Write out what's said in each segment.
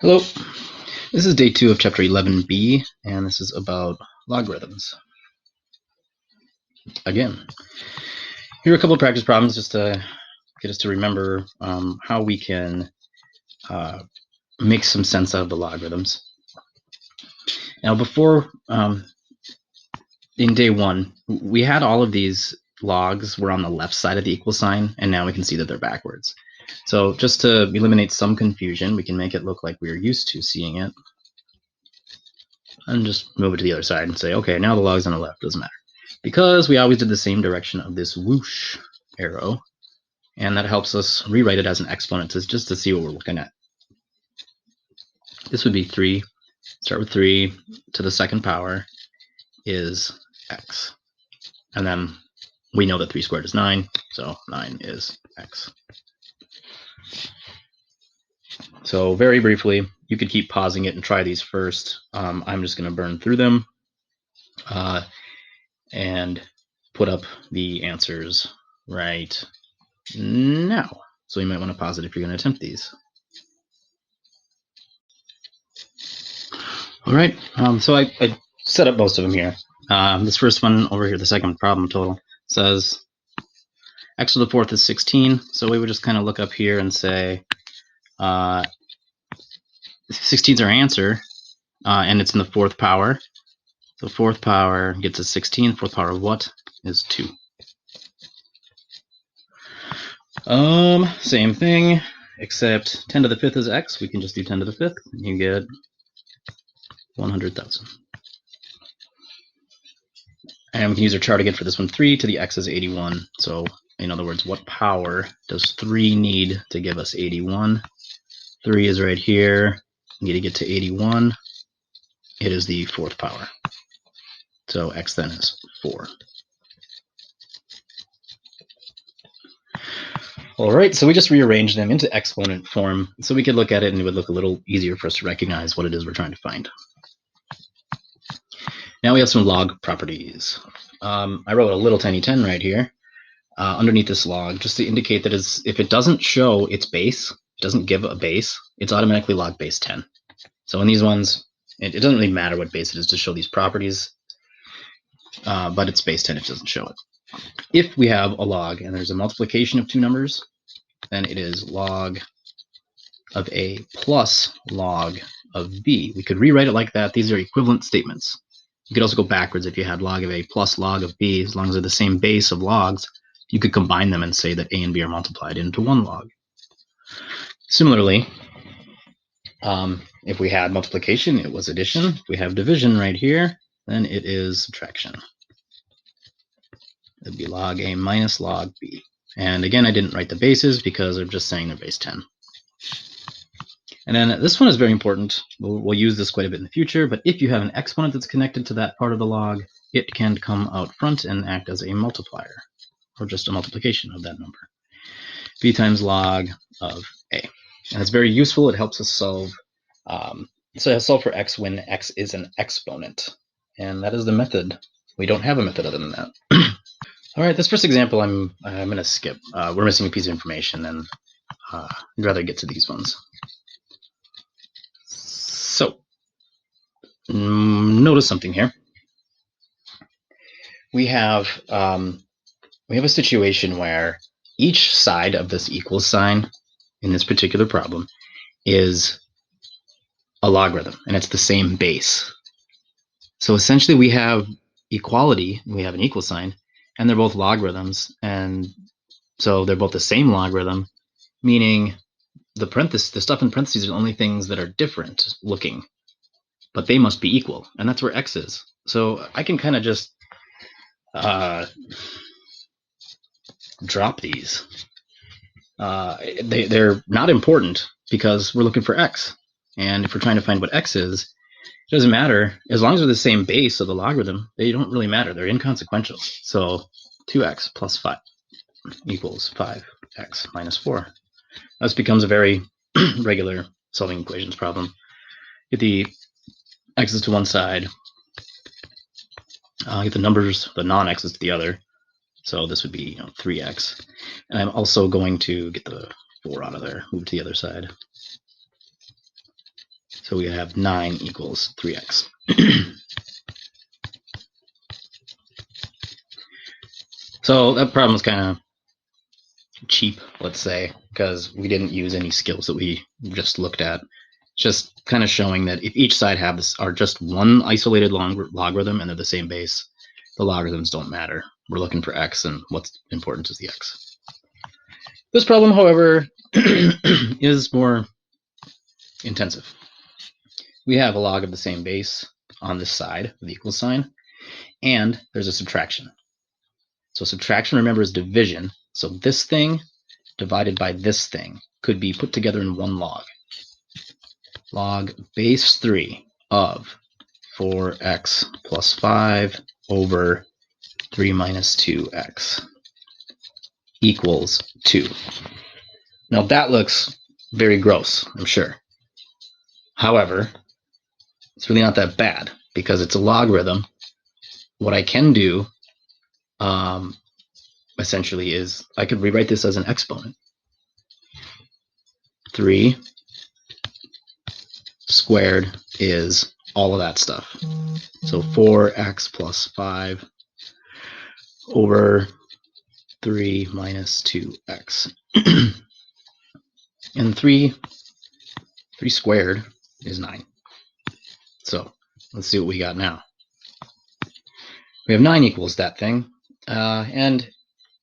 Hello, this is day 2 of chapter 11b, and this is about logarithms. Again, here are a couple of practice problems just to get us to remember how we can make some sense out of the logarithms. Now, before, in day 1, we had all of these logs were on the left side of the equal sign, and now we can see that they're backwards. So just to eliminate some confusion, we can make it look like we're used to seeing it. And just move it to the other side and say, okay, now the log's on the left, doesn't matter. Because we always did the same direction of this whoosh arrow, and that helps us rewrite it as an exponent just to see what we're looking at. This would be 3, start with 3 to the second power is x. And then we know that 3 squared is 9, so 9 is x. So very briefly, you could keep pausing it and try these first. I'm just going to burn through them and put up the answers right now. So you might want to pause it if you're going to attempt these. All right, so I set up most of them here. This first one over here, the second problem total, says x to the fourth is 16. So we would just kind of look up here and say 16 is our answer, and it's in the fourth power. So fourth power gets us 16. Fourth power of what is 2. Same thing, except 10 to the fifth is x. We can just do 10 to the fifth, and you get 100,000. And we can use our chart again for this one. 3 to the x is 81. So in other words, what power does 3 need to give us 81? 3 is right here. We need to get to 81. It is the fourth power. So x then is 4. All right, so we just rearranged them into exponent form so we could look at it and it would look a little easier for us to recognize what it is we're trying to find. Now we have some log properties. I wrote a little tiny 10 right here underneath this log just to indicate that if it doesn't show its base, it doesn't give a base, it's automatically log base 10. So in these ones, it doesn't really matter what base it is to show these properties, but it's base 10 if it doesn't show it. If we have a log and there's a multiplication of two numbers, then it is log of A plus log of B. We could rewrite it like that. These are equivalent statements. You could also go backwards if you had log of A plus log of B. As long as they're the same base of logs, you could combine them and say that A and B are multiplied into one log. Similarly, if we had multiplication, it was addition. If we have division right here, then it is subtraction. It'd be log A minus log B. And again, I didn't write the bases because I'm just saying they're base 10. And then this one is very important. We'll use this quite a bit in the future, but if you have an exponent that's connected to that part of the log, it can come out front and act as a multiplier, or just a multiplication of that number. B times log of A. And it's very useful. It helps us solve solve for x when x is an exponent. And that is the method. We don't have a method other than that. All right, this first example I'm going to skip. We're missing a piece of information, and I'd rather get to these ones. So, notice something here. We have a situation where each side of this equals sign in this particular problem is a logarithm, and it's the same base. So essentially we have equality, we have an equal sign, and they're both logarithms, and so they're both the same logarithm, meaning the stuff in parentheses are the only things that are different looking, but they must be equal, and that's where x is. So I can kind of just drop these. They're not important because we're looking for x, and if we're trying to find what x is, it doesn't matter. As long as they're the same base of the logarithm, they don't really matter. They're inconsequential. So 2x plus 5 equals 5x minus 4. This becomes a very regular solving equations problem. Get the x's to one side, get the numbers, the non-x's to the other. So this would be 3x. And I'm also going to get the 4 out of there, move to the other side. So we have 9 equals 3x. So that problem is kind of cheap, let's say, because we didn't use any skills that we just looked at. Just kind of showing that if each side are just one isolated logarithm and they're the same base, the logarithms don't matter. We're looking for x, and what's important is the x. This problem, however, is more intensive. We have a log of the same base on this side of the equal sign, and there's a subtraction. So subtraction, remember, is division. So this thing divided by this thing could be put together in one log. Log base 3 of 4x plus 5 over 3 minus 2x equals 2. Now that looks very gross, I'm sure. However, it's really not that bad because it's a logarithm. What I can do essentially is I could rewrite this as an exponent. 3 squared is all of that stuff. So 4x plus 5 over 3 minus 2x. And 3 squared is 9. So let's see what we got now. We have 9 equals that thing. And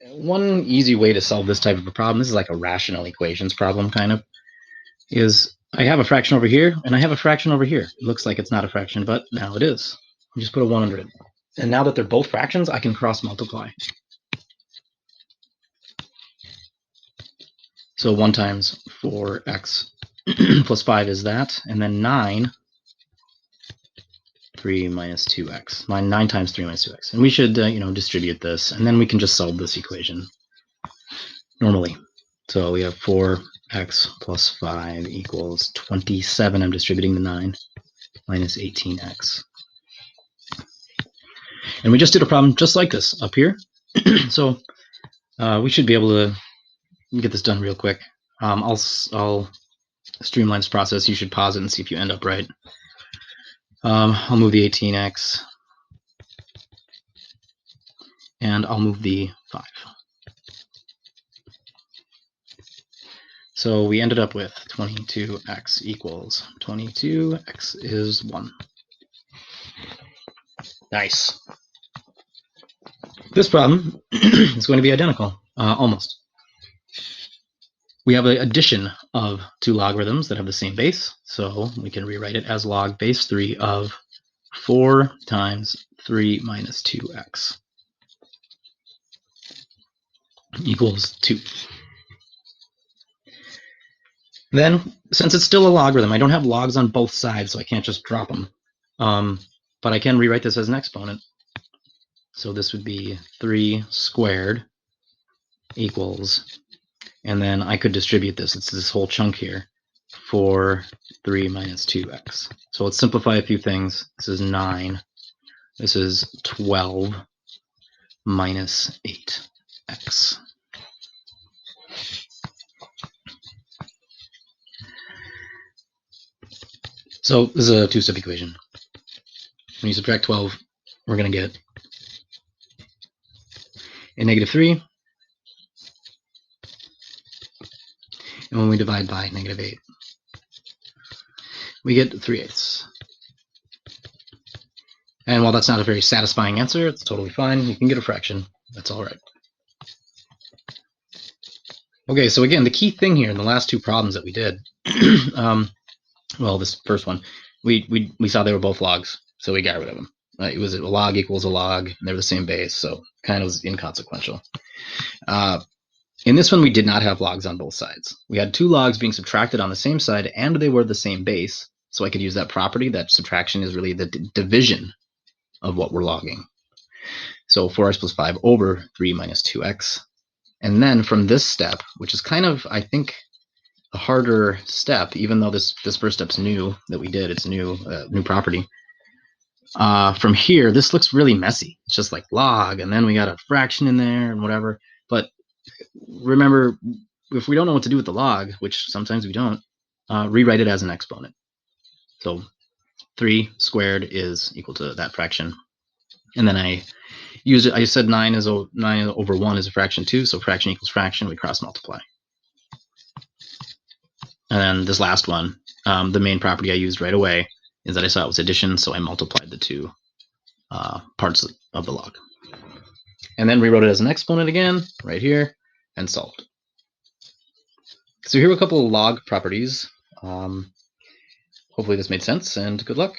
one easy way to solve this type of a problem, this is like a rational equations problem kind of, is I have a fraction over here and I have a fraction over here. It looks like it's not a fraction, but now it is. I just put a 1 under it. And now that they're both fractions, I can cross multiply. So 1 times 4x plus 5 is that, and then 9, 3 minus 2x. 9 times 3 minus 2x. And we should distribute this, and then we can just solve this equation normally. So we have 4x plus 5 equals 27. I'm distributing the 9 minus 18x. And we just did a problem just like this up here. So we should be able to get this done real quick. I'll streamline this process. You should pause it and see if you end up right. I'll move the 18x, and I'll move the 5. So we ended up with 22x equals 22x is 1. Nice. This problem is going to be identical, almost. We have an addition of 2 logarithms that have the same base, so we can rewrite it as log base 3 of 4 times 3 minus 2x equals 2. Then, since it's still a logarithm, I don't have logs on both sides, so I can't just drop them. But I can rewrite this as an exponent. So this would be 3 squared equals, and then I could distribute this. It's this whole chunk here, 4, 3 minus 2x. So let's simplify a few things. This is 9. This is 12 minus 8x. So this is a 2-step equation. When you subtract 12, we're going to get a negative 3. And when we divide by negative 8, we get 3/8. And while that's not a very satisfying answer, it's totally fine. You can get a fraction. That's all right. Okay, so again, the key thing here in the last 2 problems that we did, well, this first one, we saw they were both logs, so we got rid of them. It was a log equals a log, and they're the same base, so kind of was inconsequential. In this one, we did not have logs on both sides. We had 2 logs being subtracted on the same side, and they were the same base, so I could use that property that subtraction is really the division of what we're logging. So 4x plus 5 over 3 minus 2x. And then from this step, which is kind of, I think, a harder step, even though this first step's new that we did, it's new property. From here, this looks really messy. It's just like log, and then we got a fraction in there and whatever. But remember, if we don't know what to do with the log, which sometimes we don't, rewrite it as an exponent. So 3 squared is equal to that fraction. And then I said 9 over 1 is a fraction too, so fraction equals fraction, we cross multiply. And then this last one, the main property I used right away is that I saw it was addition, so I multiplied the two parts of the log. And then rewrote it as an exponent again, right here, and solved. So here are a couple of log properties. Hopefully this made sense, and good luck.